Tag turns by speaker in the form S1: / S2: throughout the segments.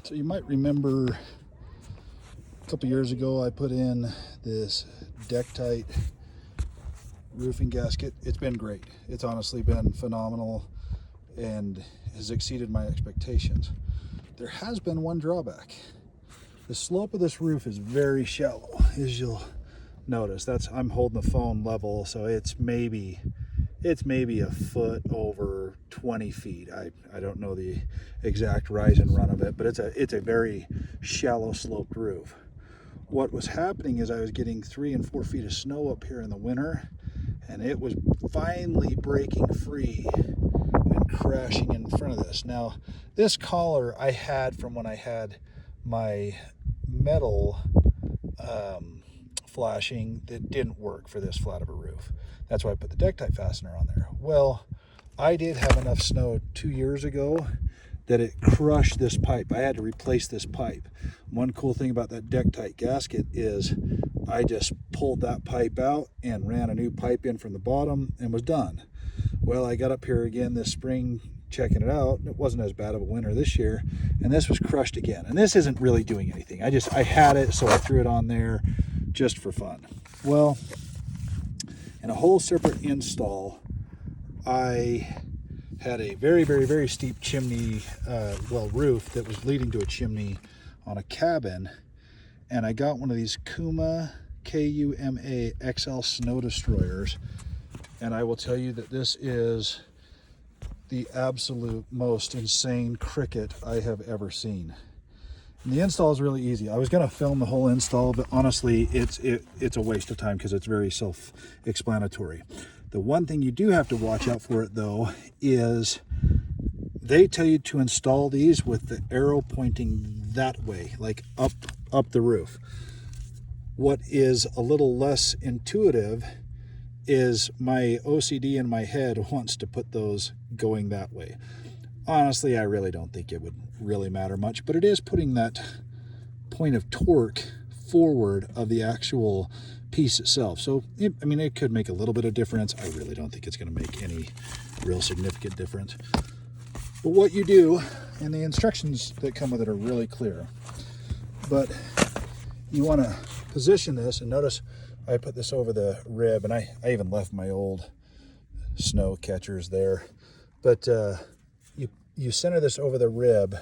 S1: So you might remember a couple years ago I put in this deck tight roofing gasket. It's been great. It's honestly been phenomenal and has exceeded my expectations. There has been one drawback. The slope of this roof is very shallow, as you'll notice. I'm holding the phone level, so it's maybe a foot over 20 feet. I don't know the exact rise and run of it, but it's a very shallow sloped roof. What was happening is I was getting 3 and 4 feet of snow up here in the winter, and it was finally breaking free and crashing in front of this. Now, this collar I had from when I had my metal flashing that didn't work for this flat of a roof. That's why I put the deck type fastener on there. Well, I did have enough snow 2 years ago that it crushed this pipe. I had to replace this pipe. One cool thing about that deck tight gasket is I just pulled that pipe out and ran a new pipe in from the bottom and was done. Well, I got up here again this spring checking it out. It wasn't as bad of a winter this year, and this was crushed again. And this isn't really doing anything. I had it, so I threw it on there just for fun. Well, in a whole separate install, I had a very, very, very steep chimney, roof that was leading to a chimney on a cabin, and I got one of these Kuma, K-U-M-A XL snow destroyers, and I will tell you that this is the absolute most insane cricket I have ever seen. And the install is really easy. I was going to film the whole install, but honestly, it's a waste of time because it's very self-explanatory. The one thing you do have to watch out for it, though, is they tell you to install these with the arrow pointing that way, like up the roof. What is a little less intuitive is my OCD in my head wants to put those going that way. Honestly, I really don't think it would really matter much, but it is putting that point of torque forward of the actual piece itself. So, it could make a little bit of difference. I really don't think it's going to make any real significant difference. But what you do, and the instructions that come with it are really clear, but you want to position this, and notice I put this over the rib, and I even left my old snow catchers there, but you center this over the rib,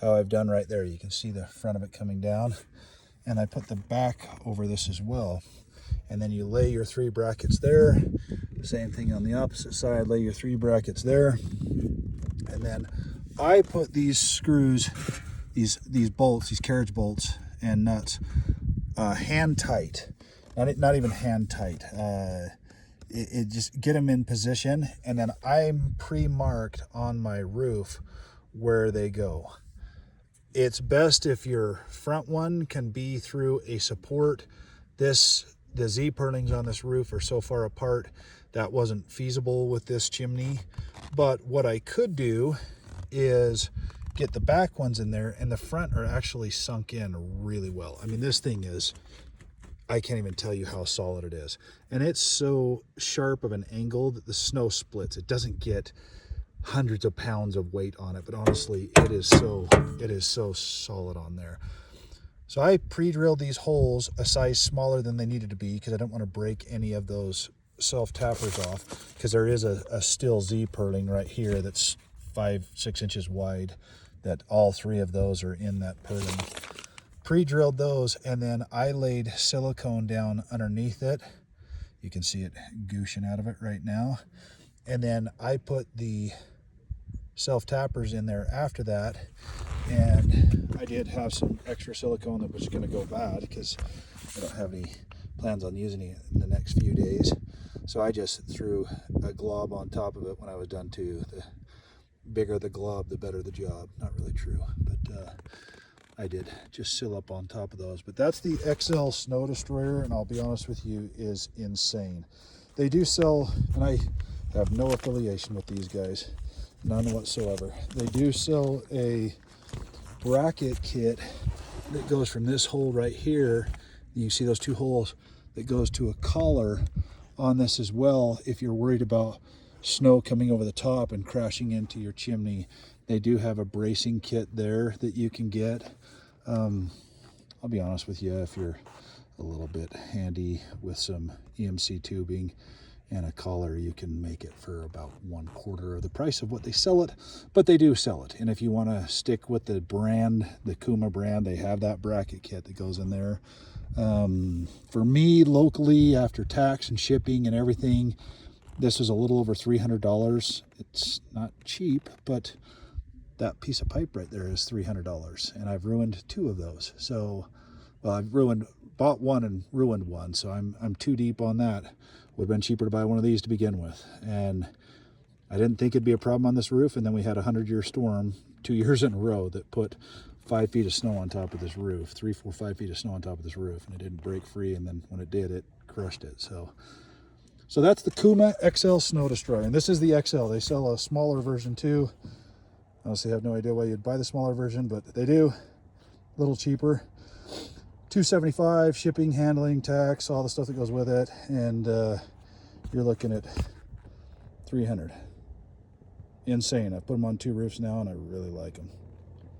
S1: how I've done right there. You can see the front of it coming down, and I put the back over this as well. And then you lay your 3 brackets there. Same thing on the opposite side, lay your 3 brackets there. And then I put these screws, these bolts, these carriage bolts and nuts, hand tight. Not even hand tight. It just get them in position, and then I'm pre-marked on my roof where they go. It's best if your front one can be through a support. The Z purlings on this roof are so far apart that wasn't feasible with this chimney. But what I could do is get the back ones in there, and the front are actually sunk in really well. This thing is, I can't even tell you how solid it is. And it's so sharp of an angle that the snow splits. It doesn't get hundreds of pounds of weight on it, but honestly, it is so solid on there. So I pre-drilled these holes a size smaller than they needed to be because I don't want to break any of those self-tappers off, because there is a steel Z purling right here that's 5-6 inches wide, that all 3 of those are in that purling. Pre-drilled those, and then I laid silicone down underneath it. You can see it gooshing out of it right now. And then I put the self-tappers in there after that, and I did have some extra silicone that was going to go bad because I don't have any plans on using it in the next few days. So I just threw a glob on top of it when I was done too. The bigger the glob, the better the job. Not really true, but I did just seal up on top of those. But that's the XL Snow Destroyer, and I'll be honest with you, is insane. They do sell, and I have no affiliation with these guys, none whatsoever. They do sell a bracket kit that goes from this hole right here. You see those 2 holes that goes to a collar on this as well, if you're worried about snow coming over the top and crashing into your chimney. They do have a bracing kit there that you can get. I'll be honest with you, if you're a little bit handy with some EMC tubing and a collar, you can make it for about 1/4 of the price of what they sell it, but they do sell it. And if you want to stick with the brand, the Kuma brand, they have that bracket kit that goes in there. For me, locally, after tax and shipping and everything, this is a little over $300. It's not cheap, but that piece of pipe right there is $300, and I've ruined 2 of those. So, well, I've bought one and ruined one, so I'm too deep on that. Would have been cheaper to buy one of these to begin with, and I didn't think it'd be a problem on this roof, and then we had a 100-year storm 2 years in a row that put 5 feet of snow on top of this roof, 3, 4, 5 feet of snow on top of this roof, and it didn't break free, and then when it did, it crushed it. So that's the Kuma XL Snow Destroyer, and this is the XL. They sell a smaller version too. I honestly have no idea why you'd buy the smaller version, but they do. A little cheaper. $275, shipping, handling, tax, all the stuff that goes with it, and you're looking at $300. Insane. I put them on 2 roofs now, and I really like them.